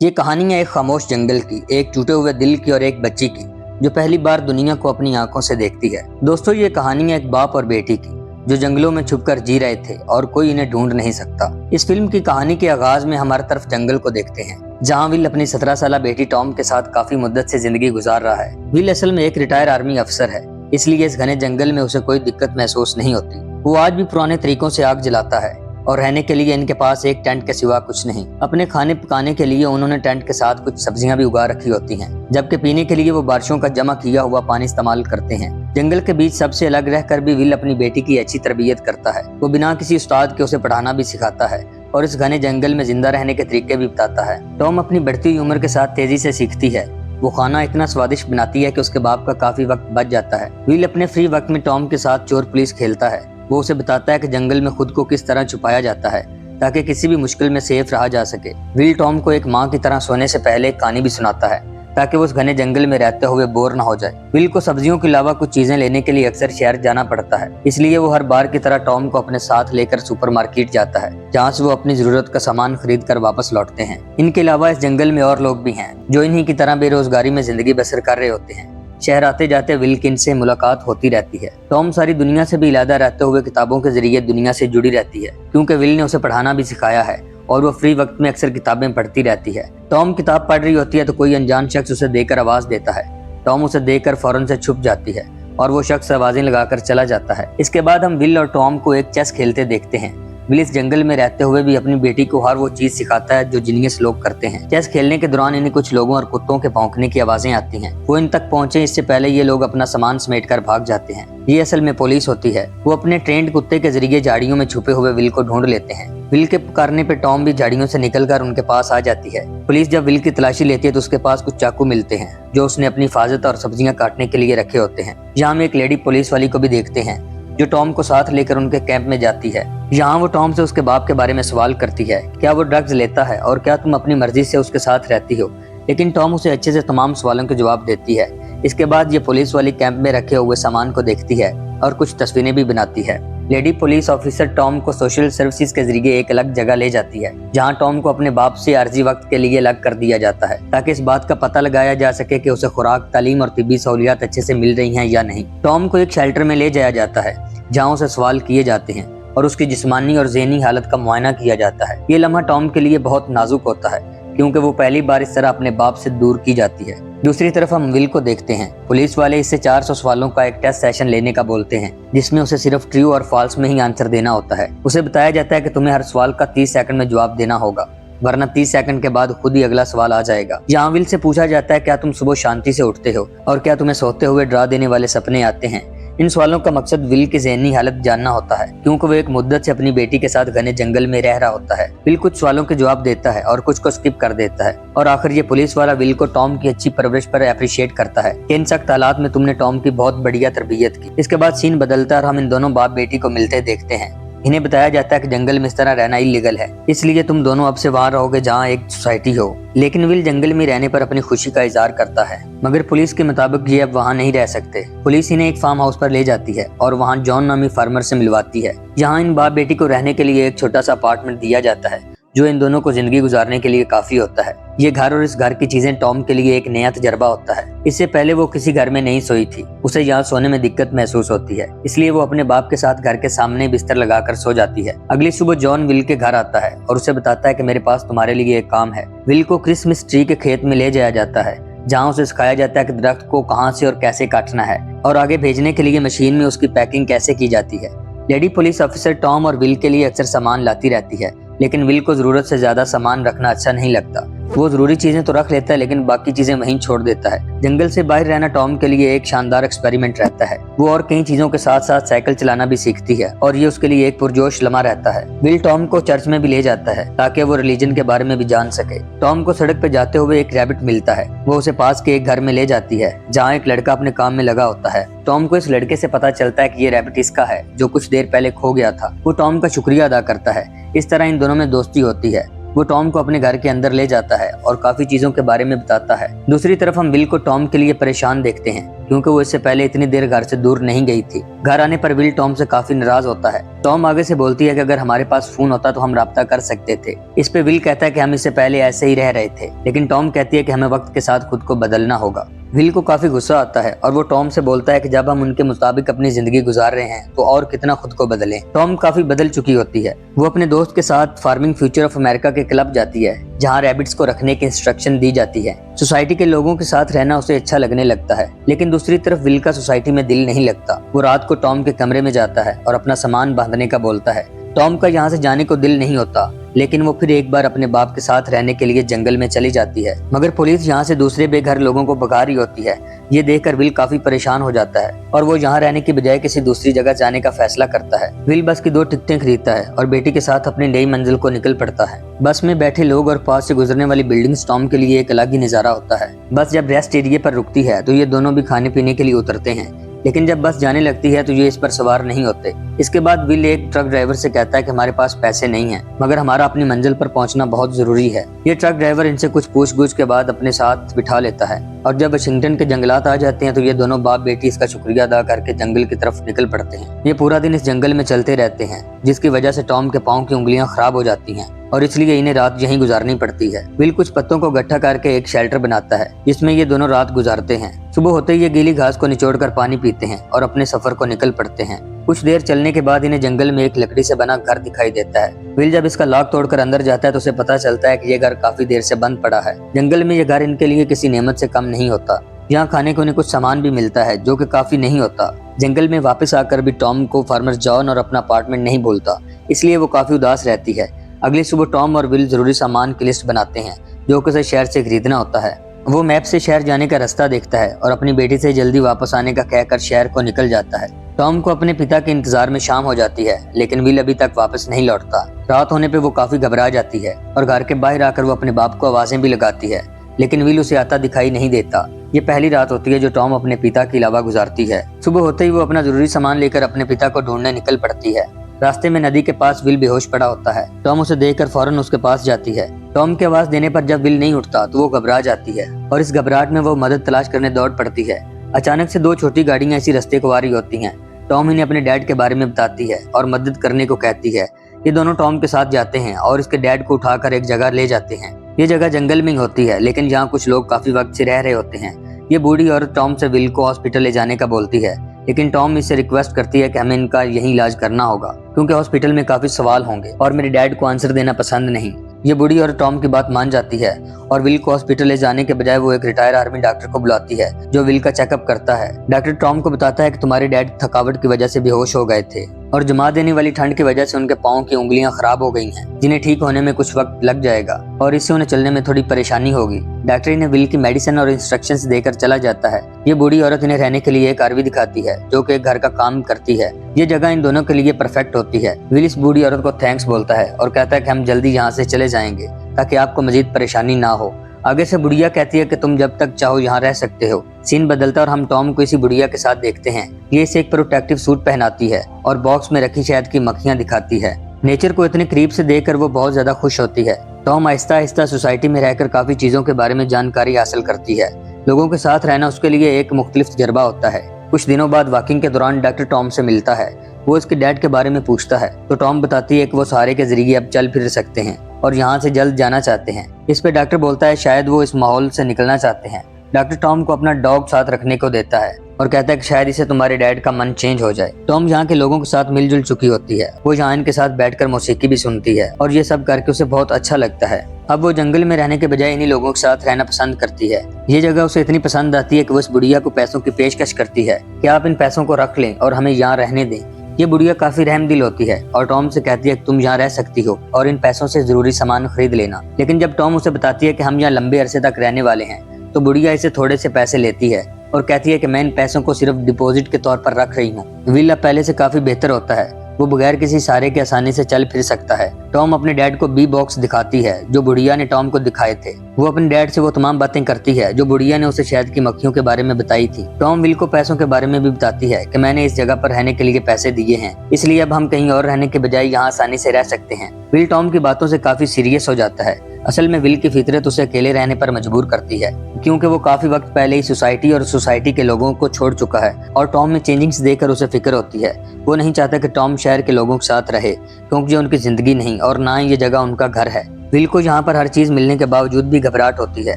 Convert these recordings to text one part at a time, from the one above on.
ये कहानी है एक खामोश जंगल की, एक टूटे हुए दिल की और एक बच्ची की जो पहली बार दुनिया को अपनी आंखों से देखती है। दोस्तों, ये कहानी है एक बाप और बेटी की जो जंगलों में छुपकर जी रहे थे और कोई इन्हें ढूंढ नहीं सकता। इस फिल्म की कहानी के आगाज में हमारी तरफ जंगल को देखते हैं, जहाँ विल अपनी 17 साल बेटी टॉम के साथ काफी मुद्दत से जिंदगी गुजार रहा है। विल असल में एक रिटायर आर्मी अफसर है, इसलिए इस घने जंगल में उसे कोई दिक्कत महसूस नहीं होती। वो आज भी पुराने तरीकों से आग जलाता है और रहने के लिए इनके पास एक टेंट के सिवा कुछ नहीं। अपने खाने पकाने के लिए उन्होंने टेंट के साथ कुछ सब्जियां भी उगा रखी होती हैं, जबकि पीने के लिए वो बारिशों का जमा किया हुआ पानी इस्तेमाल करते हैं। जंगल के बीच सबसे अलग रहकर भी विल अपनी बेटी की अच्छी तरबियत करता है। वो बिना किसी उस्ताद के उसे पढ़ाना भी सिखाता है और इस घने जंगल में जिंदा रहने के तरीके भी बताता है। टॉम अपनी बढ़ती हुई उम्र के साथ तेजी से सीखती है। वो खाना इतना स्वादिष्ट बनाती है कि उसके बाप का काफी वक्त बच जाता है। विल अपने फ्री वक्त में टॉम के साथ चोर पुलिस खेलता है। वो उसे बताता है कि जंगल में खुद को किस तरह छुपाया जाता है ताकि किसी भी मुश्किल में सेफ रहा जा सके। विल टॉम को एक माँ की तरह सोने से पहले एक कहानी भी सुनाता है ताकि वो उस घने जंगल में रहते हुए बोर न हो जाए। विल को सब्जियों के अलावा कुछ चीजें लेने के लिए अक्सर शहर जाना पड़ता है, इसलिए वो हर बार की तरह टॉम को अपने साथ लेकर सुपरमार्केट जाता है, जहाँ से वो अपनी जरूरत का सामान खरीद कर वापस लौटते हैं। इनके अलावा इस जंगल में और लोग भी हैं जो इन्हीं की तरह बेरोजगारी में जिंदगी बसर कर रहे होते हैं। शहर आते जाते विल की इनसे मुलाकात होती रहती है। टॉम सारी दुनिया से भी इलादा रहते हुए किताबों के जरिए दुनिया से जुड़ी रहती है, क्योंकि विल ने उसे पढ़ाना भी सिखाया है और वो फ्री वक्त में अक्सर किताबें पढ़ती रहती है। टॉम किताब पढ़ रही होती है तो कोई अनजान शख्स उसे देकर आवाज देता है। टॉम उसे देखकर फौरन से छुप जाती है और वो शख्स आवाजें लगाकर चला जाता है। इसके बाद हम विल और टॉम को एक चेस खेलते देखते हैं। विल इस जंगल में रहते हुए भी अपनी बेटी को हर वो चीज सिखाता है जो जीनियस लोग करते हैं। चेस खेलने के दौरान इन्हें कुछ लोगों और कुत्तों के भौंकने की आवाजें आती हैं। वो इन तक पहुंचे इससे पहले ये लोग अपना सामान समेट कर भाग जाते हैं। ये असल में पुलिस होती है। वो अपने ट्रेंड कुत्ते के जरिए झाड़ियों में छुपे हुए विल को ढूंढ लेते हैं। विल के पुकारने पे टॉम भी झाड़ियों से निकलकर उनके पास आ जाती है। पुलिस जब विल की तलाशी लेती है तो उसके पास कुछ चाकू मिलते हैं जो उसने अपनी हिफाजत और सब्जियां काटने के लिए रखे होते हैं। यहाँ हम एक लेडी पुलिस वाली को भी देखते हैं जो टॉम को साथ लेकर उनके कैंप में जाती है। यहाँ वो टॉम से उसके बाप के बारे में सवाल करती है, क्या वो ड्रग्स लेता है और क्या तुम अपनी मर्जी से उसके साथ रहती हो। लेकिन टॉम उसे अच्छे से तमाम सवालों के जवाब देती है। इसके बाद ये पुलिस वाली कैंप में रखे हुए सामान को देखती है और कुछ तस्वीरें भी बनाती है। लेडी पुलिस ऑफिसर टॉम को सोशल सर्विसेज के जरिए एक अलग जगह ले जाती है, जहां टॉम को अपने बाप से आर्जी वक्त के लिए अलग कर दिया जाता है ताकि इस बात का पता लगाया जा सके कि उसे खुराक, तालीम और तिब्बी सहूलियात अच्छे से मिल रही हैं या नहीं। टॉम को एक शेल्टर में ले जाया जाता है जहां उसे सवाल किए जाते हैं और उसकी जिस्मानी और ज़हनी हालत का मुआयना किया जाता है। ये लम्हा टॉम के लिए बहुत नाजुक होता है क्योंकि वो पहली बार इस तरह अपने बाप से दूर की जाती है। दूसरी तरफ हम विल को देखते हैं। पुलिस वाले इससे 400 सवालों का एक टेस्ट सेशन लेने का बोलते हैं, जिसमें उसे सिर्फ ट्रू और फॉल्स में ही आंसर देना होता है। उसे बताया जाता है कि तुम्हें हर सवाल का 30 सेकंड में जवाब देना होगा, वरना 30 सेकंड के बाद खुद ही अगला सवाल आ जाएगा। यहाँ विल से पूछा जाता है, क्या तुम सुबह शांति से उठते हो और क्या तुम्हें सोते हुए डरा देने वाले सपने आते हैं। इन सवालों का मकसद विल की ज़हनी हालत जानना होता है, क्योंकि वो एक मुद्दत से अपनी बेटी के साथ घने जंगल में रह रहा होता है। विल कुछ सवालों के जवाब देता है और कुछ को स्किप कर देता है और आखिर ये पुलिस वाला विल को टॉम की अच्छी परवरिश पर अप्रिशिएट करता है कि इन सख्त हालात में तुमने टॉम की बहुत बढ़िया तरबियत की। इसके बाद सीन बदलता है और हम इन दोनों बाप बेटी को मिलते देखते हैं। इन्हें बताया जाता है कि जंगल में इस तरह रहना इलीगल है, इसलिए तुम दोनों अब से वहाँ रहोगे जहाँ एक सोसाइटी हो। लेकिन विल जंगल में रहने पर अपनी खुशी का इजहार करता है, मगर पुलिस के मुताबिक ये अब वहाँ नहीं रह सकते। पुलिस इन्हें एक फार्म हाउस पर ले जाती है और वहाँ जॉन नामी फार्मर से मिलवाती है। यहाँ इन बाप बेटी को रहने के लिए एक छोटा सा अपार्टमेंट दिया जाता है जो इन दोनों को जिंदगी गुजारने के लिए काफी होता है। ये घर और इस घर की चीजें टॉम के लिए एक नया तजर्बा होता है। इससे पहले वो किसी घर में नहीं सोई थी। उसे यहाँ सोने में दिक्कत महसूस होती है, इसलिए वो अपने बाप के साथ घर के सामने बिस्तर लगाकर सो जाती है। अगली सुबह जॉन विल के घर आता है और उसे बताता है कि मेरे पास तुम्हारे लिए एक काम है। विल को क्रिसमस ट्री के खेत में ले जाया जाता है, जहाँ उसे सिखाया जाता है कि दरख्त को कहाँ से और कैसे काटना है और आगे भेजने के लिए मशीन में उसकी पैकिंग कैसे की जाती है। लेडी पुलिस ऑफिसर टॉम और विल के लिए अक्सर सामान लाती रहती है, लेकिन विल को जरूरत से ज्यादा सामान रखना अच्छा नहीं लगता। वो जरूरी चीजें तो रख लेता है लेकिन बाकी चीजें वहीं छोड़ देता है। जंगल से बाहर रहना टॉम के लिए एक शानदार एक्सपेरिमेंट रहता है। वो और कई चीजों के साथ साथ साइकिल चलाना भी सीखती है और ये उसके लिए एक पुरजोश लम्हा रहता है। विल टॉम को चर्च में भी ले जाता है ताकि वो रिलीजन के बारे में भी जान सके। टॉम को सड़क पे जाते हुए एक रैबिट मिलता है। वो उसे पास के एक घर में ले जाती है जहाँ एक लड़का अपने काम में लगा होता है। टॉम को इस लड़के से पता चलता है कि ये रैबिट इसका है जो कुछ देर पहले खो गया था। वो टॉम का शुक्रिया अदा करता है। इस तरह इन दोनों में दोस्ती होती है। वो टॉम को अपने घर के अंदर ले जाता है और काफी चीजों के बारे में बताता है। दूसरी तरफ हम विल को टॉम के लिए परेशान देखते हैं। क्योंकि वो इससे पहले इतनी देर घर से दूर नहीं गई थी। घर आने पर विल टॉम से काफी नाराज होता है। टॉम आगे से बोलती है कि अगर हमारे पास फोन होता तो हम राब्ता कर सकते थे। इस पे विल कहता है कि हम इससे पहले ऐसे ही रह रहे थे, लेकिन टॉम कहती है कि हमें वक्त के साथ खुद को बदलना होगा। विल को काफी गुस्सा आता है और वो टॉम से बोलता है कि जब हम उनके मुताबिक अपनी जिंदगी गुजार रहे हैं तो और कितना खुद को बदलें। टॉम काफी बदल चुकी होती है। वो अपने दोस्त के साथ फार्मिंग फ्यूचर ऑफ अमेरिका के क्लब जाती है, जहाँ रैबिट्स को रखने की इंस्ट्रक्शन दी जाती है। सोसाइटी के लोगों के साथ रहना उसे अच्छा लगने लगता है, लेकिन दूसरी तरफ विल का सोसाइटी में दिल नहीं लगता। वो रात को टॉम के कमरे में जाता है और अपना सामान बांधने का बोलता है। टॉम का यहाँ से जाने को दिल नहीं होता, लेकिन वो फिर एक बार अपने बाप के साथ रहने के लिए जंगल में चली जाती है। मगर पुलिस यहाँ से दूसरे बेघर लोगों को भगा रही होती है। ये देखकर विल काफी परेशान हो जाता है और वो यहाँ रहने की बजाय किसी दूसरी जगह जाने का फैसला करता है। विल बस की 2 टिकटें खरीदता है और बेटी के साथ अपनी नई मंजिल को निकल पड़ता है। बस में बैठे लोग और पास से गुजरने वाली बिल्डिंग्स टॉम के लिए एक अलग ही नजारा होता है। बस जब रेस्ट एरिया पर रुकती है तो ये दोनों भी खाने पीने के लिए उतरते हैं, लेकिन जब बस जाने लगती है तो ये इस पर सवार नहीं होते। इसके बाद विल एक ट्रक ड्राइवर से कहता है कि हमारे पास पैसे नहीं हैं, मगर हमारा अपनी मंजिल पर पहुंचना बहुत जरूरी है। ये ट्रक ड्राइवर इनसे कुछ पूछ-गुछ के बाद अपने साथ बिठा लेता है और जब वाशिंगटन के जंगलात आ जाते हैं तो ये दोनों बाप बेटी इसका शुक्रिया अदा करके जंगल की तरफ निकल पड़ते हैं। ये पूरा दिन इस जंगल में चलते रहते हैं, जिसकी वजह से टॉम के पाँव की उंगलियां खराब हो जाती हैं और इसलिए इन्हें रात यहीं गुजारनी पड़ती है। विल कुछ पत्तों को इकट्ठा करके एक शेल्टर बनाता है, जिसमें ये दोनों रात गुजारते हैं। सुबह होते ही ये गीली घास को निचोड़कर पानी पीते हैं और अपने सफर को निकल पड़ते हैं। कुछ देर चलने के बाद इन्हें जंगल में एक लकड़ी से बना घर दिखाई देता है। विल जब इसका लॉक तोड़कर अंदर जाता है तो उसे पता चलता है कि ये घर काफी देर से बंद पड़ा है। जंगल में ये घर इनके लिए किसी नेमत से कम नहीं होता। यहाँ खाने को उन्हें कुछ सामान भी मिलता है जो कि काफी नहीं होता। जंगल में वापस आकर भी टॉम को फार्मर जॉन और अपना अपार्टमेंट नहीं भूलता, इसलिए वो काफी उदास रहती है। अगली सुबह टॉम और विल जरूरी सामान की लिस्ट बनाते हैं जो कि उसे शहर से खरीदना होता है। वो मैप से शहर जाने का रास्ता देखता है और अपनी बेटी से जल्दी वापस आने का कहकर शहर को निकल जाता है। टॉम को अपने पिता के इंतजार में शाम हो जाती है, लेकिन विल अभी तक वापस नहीं लौटता। रात होने पे वो काफी घबरा जाती है और घर के बाहर आकर वो अपने बाप को आवाजें भी लगाती है, लेकिन विल उसे आता दिखाई नहीं देता। ये पहली रात होती है जो टॉम अपने पिता के अलावा गुजारती है। सुबह होते ही वो अपना जरूरी सामान लेकर अपने पिता को ढूंढने निकल पड़ती है। रास्ते में नदी के पास विल बेहोश पड़ा होता है। टॉम उसे देखकर फौरन उसके पास जाती है। टॉम की आवाज देने पर जब विल नहीं उठता तो वो घबरा जाती है और इस घबराहट में वो मदद तलाश करने दौड़ पड़ती है। अचानक से 2 छोटी गाड़ियां इसी रास्ते को आ रही होती हैं। टॉम इन्हें अपने डैड के बारे में बताती है और मदद करने को कहती है। ये दोनों टॉम के साथ जाते हैं और इसके डैड को उठाकर एक जगह ले जाते हैं। ये जगह जंगल में ही होती है, लेकिन यहाँ कुछ लोग काफी वक्त से रह रहे होते हैं। ये बूढ़ी औरत टॉम से विल को हॉस्पिटल ले जाने का बोलती है, लेकिन टॉम इससे रिक्वेस्ट करती है कि हमें इनका यही इलाज करना होगा, क्योंकि हॉस्पिटल में काफी सवाल होंगे और मेरे डैड को आंसर देना पसंद नहीं। ये बूढ़ी और टॉम की बात मान जाती है और विल को हॉस्पिटल ले जाने के बजाय वो एक रिटायर आर्मी डॉक्टर को बुलाती है जो विल का चेकअप करता है। डॉक्टर टॉम को बताता है कि तुम्हारे डैड थकावट की वजह से बेहोश हो गए थे और जमा देने वाली ठंड की वजह से उनके पाँव की उंगलियां खराब हो गई हैं, जिन्हें ठीक होने में कुछ वक्त लग जाएगा और इससे उन्हें चलने में थोड़ी परेशानी होगी। डॉक्टर इन्हें विल की मेडिसिन और इंस्ट्रक्शंस देकर चला जाता है। ये बूढ़ी औरत इन्हें रहने के लिए एक आरवी दिखाती है जो कि एक घर का काम करती है। ये जगह इन दोनों के लिए परफेक्ट होती है। विल इस बूढ़ी औरत को थैंक्स बोलता है और कहता है कि हम जल्दी यहाँ से चले जाएंगे ताकि आपको मजीद परेशानी ना हो। आगे से बुढ़िया कहती है कि तुम जब तक चाहो यहाँ रह सकते हो। सीन बदलता और हम टॉम को इसी बुढ़िया के साथ देखते हैं। ये इसे एक प्रोटेक्टिव सूट पहनाती है और बॉक्स में रखी शहद की मक्खियाँ दिखाती है। नेचर को इतने करीब से देखकर वो बहुत ज्यादा खुश होती है। टॉम आहिस्ता आहिस्ता सोसाइटी में रहकर काफी चीजों के बारे में जानकारी हासिल करती है। लोगों के साथ रहना उसके लिए एक मुख्तलिफ तजर्बा होता है। कुछ दिनों बाद वॉकिंग के दौरान डॉक्टर टॉम से मिलता है। वो इसके डैड के बारे में पूछता है तो टॉम बताती है कि वो सहारे के जरिए अब चल फिर सकते हैं और यहाँ से जल्द जाना चाहते हैं। इस पे डॉक्टर बोलता है शायद वो इस माहौल से निकलना चाहते हैं। डॉक्टर टॉम को अपना डॉग साथ रखने को देता है और कहता है कि शायद इसे तुम्हारे डैड का मन चेंज हो जाए। टॉम यहाँ के लोगों के साथ मिलजुल चुकी होती है। वो यहाँ इनके साथ बैठकर मौसीकी भी सुनती है और ये सब करके उसे बहुत अच्छा लगता है। अब वो जंगल में रहने के बजाय इन्हीं लोगों के साथ रहना पसंद करती है। ये जगह उसे इतनी पसंद आती है कि वो इस बुढ़िया को पैसों की पेशकश करती है कि आप इन पैसों को रख लें और हमें यहाँ रहने दें। ये बुढ़िया काफी रहमदिल होती है और टॉम से कहती है कि तुम यहाँ रह सकती हो और इन पैसों से जरूरी सामान खरीद लेना। लेकिन जब टॉम उसे बताती है कि हम यहाँ लंबे अरसे तक रहने वाले हैं तो बुढ़िया इसे थोड़े से पैसे लेती है और कहती है कि मैं इन पैसों को सिर्फ डिपॉजिट के तौर पर रख रही हूँ। विल अब पहले से काफी बेहतर होता है। वो बगैर किसी सहारे के आसानी से चल फिर सकता है। टॉम अपने डैड को बी बॉक्स दिखाती है जो बुढ़िया ने टॉम को दिखाए थे। वो अपने डैड से वो तमाम बातें करती है जो बुढ़िया ने उसे शहद की मक्खियों के बारे में बताई थी। टॉम विल को पैसों के बारे में भी बताती है कि मैंने इस जगह पर रहने के लिए पैसे दिए हैं, इसलिए अब हम कहीं और रहने के बजाय यहाँ आसानी से रह सकते हैं। विल टॉम की बातों से काफी सीरियस हो जाता है। असल में विल की फितरत उसे अकेले रहने पर मजबूर करती है। क्योंकि वो काफी वक्त पहले ही सोसाइटी और सोसाइटी के लोगों को छोड़ चुका है और टॉम में चेंजिंग्स देखकर उसे फिक्र होती है। वो नहीं चाहता कि टॉम शहर के लोगों के साथ रहे, क्योंकि ये उनकी जिंदगी नहीं और ना ही ये जगह उनका घर है। विल को यहाँ पर हर चीज मिलने के बावजूद भी घबराहट होती है।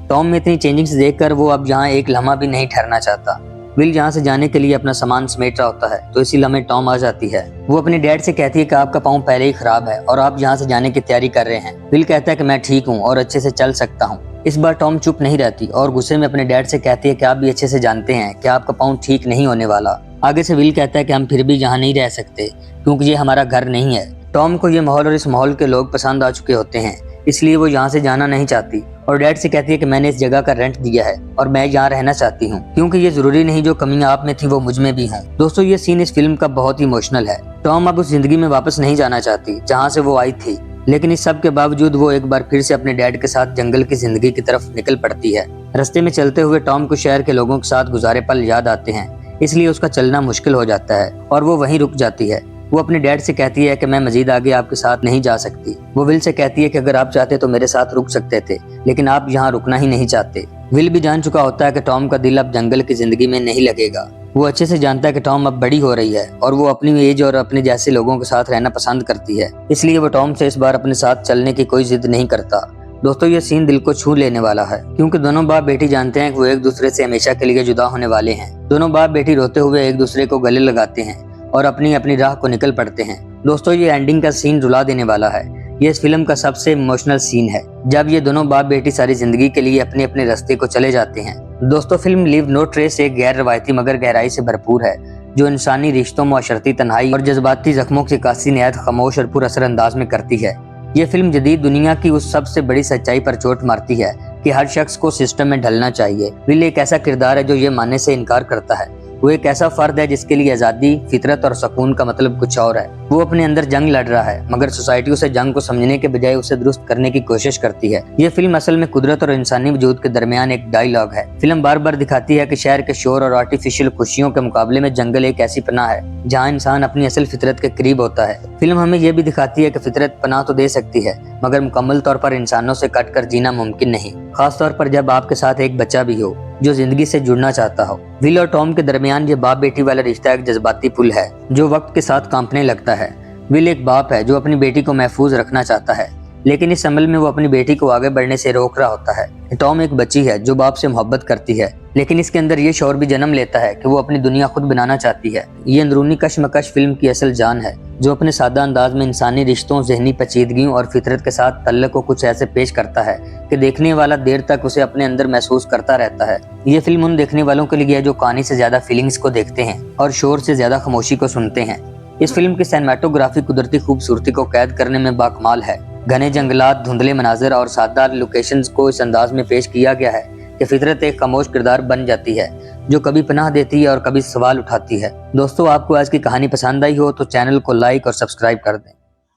टॉम में इतनी चेंजिंग्स देखकर वो अब यहाँ एक लम्हा भी नहीं ठहरना चाहता। विल यहाँ से जाने के लिए अपना सामान समेट रहा होता है, तो इसी लम्हे टॉम आ जाती है। वो अपने डैड से कहती है कि आपका पाँव पहले ही खराब है और आप यहाँ से जाने की तैयारी कर रहे हैं। विल कहता है कि मैं ठीक हूँ और अच्छे से चल सकता हूँ। इस बार टॉम चुप नहीं रहती और गुस्से में अपने डैड से कहती है कि आप भी अच्छे से जानते हैं कि आपका पाँव ठीक नहीं होने वाला। आगे से विल कहता है कि हम फिर भी यहाँ नहीं रह सकते क्योंकि ये हमारा घर नहीं है। टॉम को ये माहौल और इस माहौल के लोग पसंद आ चुके होते हैं, इसलिए वो यहाँ से जाना नहीं चाहती और डैड से कहती है कि मैंने इस जगह का रेंट दिया है और मैं यहाँ रहना चाहती हूँ, क्योंकि ये जरूरी नहीं जो कमियां आप में थी वो मुझ में भी हों। दोस्तों, ये सीन इस फिल्म का बहुत ही इमोशनल है। टॉम अब उस जिंदगी में वापस नहीं जाना चाहती जहाँ से वो आई थी, लेकिन इस सब के बावजूद वो एक बार फिर से अपने डैड के साथ जंगल की जिंदगी की तरफ निकल पड़ती है। रास्ते में चलते हुए टॉम को शहर के लोगों के साथ गुजारे पल याद आते हैं, इसलिए उसका चलना मुश्किल हो जाता है और वो वहीं रुक जाती है। वो अपने डैड से कहती है कि मैं मजीद आगे आपके साथ नहीं जा सकती। वो विल से कहती है कि अगर आप चाहते तो मेरे साथ रुक सकते थे, लेकिन आप यहाँ रुकना ही नहीं चाहते। विल भी जान चुका होता है कि टॉम का दिल अब जंगल की जिंदगी में नहीं लगेगा। वो अच्छे से जानता है कि टॉम अब बड़ी हो रही है और वो अपनी एज और अपने जैसे लोगों के साथ रहना पसंद करती है, इसलिए वो टॉम से इस बार अपने साथ चलने की कोई जिद नहीं करता। दोस्तों, ये सीन दिल को छू लेने वाला है, क्योंकि दोनों बाप बेटी जानते हैं कि वो एक दूसरे से हमेशा के लिए जुदा होने वाले हैं। दोनों बाप बेटी रोते हुए एक दूसरे को गले लगाते हैं और अपनी अपनी राह को निकल पड़ते हैं। दोस्तों, ये एंडिंग का सीन रुला देने वाला है। ये इस फिल्म का सबसे इमोशनल सीन है, जब ये दोनों बाप बेटी सारी जिंदगी के लिए अपने अपने रास्ते को चले जाते हैं। दोस्तों, फिल्म लीव नो ट्रेस एक गैर रवायती मगर गहराई से भरपूर है, जो इंसानी रिश्तों, माशरती तन्हाई और जज्बाती जख्मों की कासी निहायत खामोश और पुरअसर अंदाज में करती है। ये फिल्म जदीद दुनिया की उस सबसे बड़ी सच्चाई पर चोट मारती है कि हर शख्स को सिस्टम में ढलना चाहिए। विल एक ऐसा किरदार है जो ये मानने से इनकार करता है। वो एक ऐसा फर्द है जिसके लिए आजादी, फितरत और सुकून का मतलब कुछ और है। वो अपने अंदर जंग लड़ रहा है, मगर सोसाइटी उसे जंग को समझने के बजाय उसे दुरुस्त करने की कोशिश करती है। ये फिल्म असल में कुदरत और इंसानी वजूद के दरमियान एक डायलॉग है। फिल्म बार बार दिखाती है कि शहर के शोर और आर्टिफिशियल खुशियों के मुकाबले में जंगल एक ऐसी पनाह है जहाँ इंसान अपनी असल फितरत के करीब होता है। फिल्म हमें यह भी दिखाती है कि फितरत पनाह तो दे सकती है, मगर मुकम्मल तौर पर इंसानों से कट कर जीना मुमकिन नहीं, खास तौर पर जब आपके साथ एक बच्चा भी हो जो जिंदगी से जुड़ना चाहता हो। विल और टॉम के दरमियान ये बाप बेटी वाला रिश्ता एक जज्बाती पुल है जो वक्त के साथ कांपने लगता है। विल एक बाप है जो अपनी बेटी को महफूज रखना चाहता है, लेकिन इस अमल में वो अपनी बेटी को आगे बढ़ने से रोक रहा होता है। टॉम एक बच्ची है जो बाप से मोहब्बत करती है, लेकिन इसके अंदर ये शौर भी जन्म लेता है कि वो अपनी दुनिया खुद बनाना चाहती है। ये अंदरूनी कश्मकश फिल्म की असल जान है, जो अपने सादा अंदाज में इंसानी रिश्तों, जहनी पेचीदगियों और फितरत के साथ तल्लुक को कुछ ऐसे पेश करता है कि देखने वाला देर तक उसे अपने अंदर महसूस करता रहता है। ये फिल्म उन देखने वालों के लिए है जो कहानी से ज्यादा फीलिंग्स को देखते हैं और शोर से ज्यादा खामोशी को सुनते हैं। इस फिल्म की सिनेमेटोग्राफी कुदरती खूबसूरती को कैद करने में बाकमाल है। घने जंगलात, धुंधले मनाजिर और सादा लोकेशंस को इस अंदाज में पेश किया गया है कि फितरत एक खामोश किरदार बन जाती है जो कभी पनाह देती है और कभी सवाल उठाती है। दोस्तों, आपको आज की कहानी पसंद आई हो तो चैनल को लाइक और सब्सक्राइब कर दें।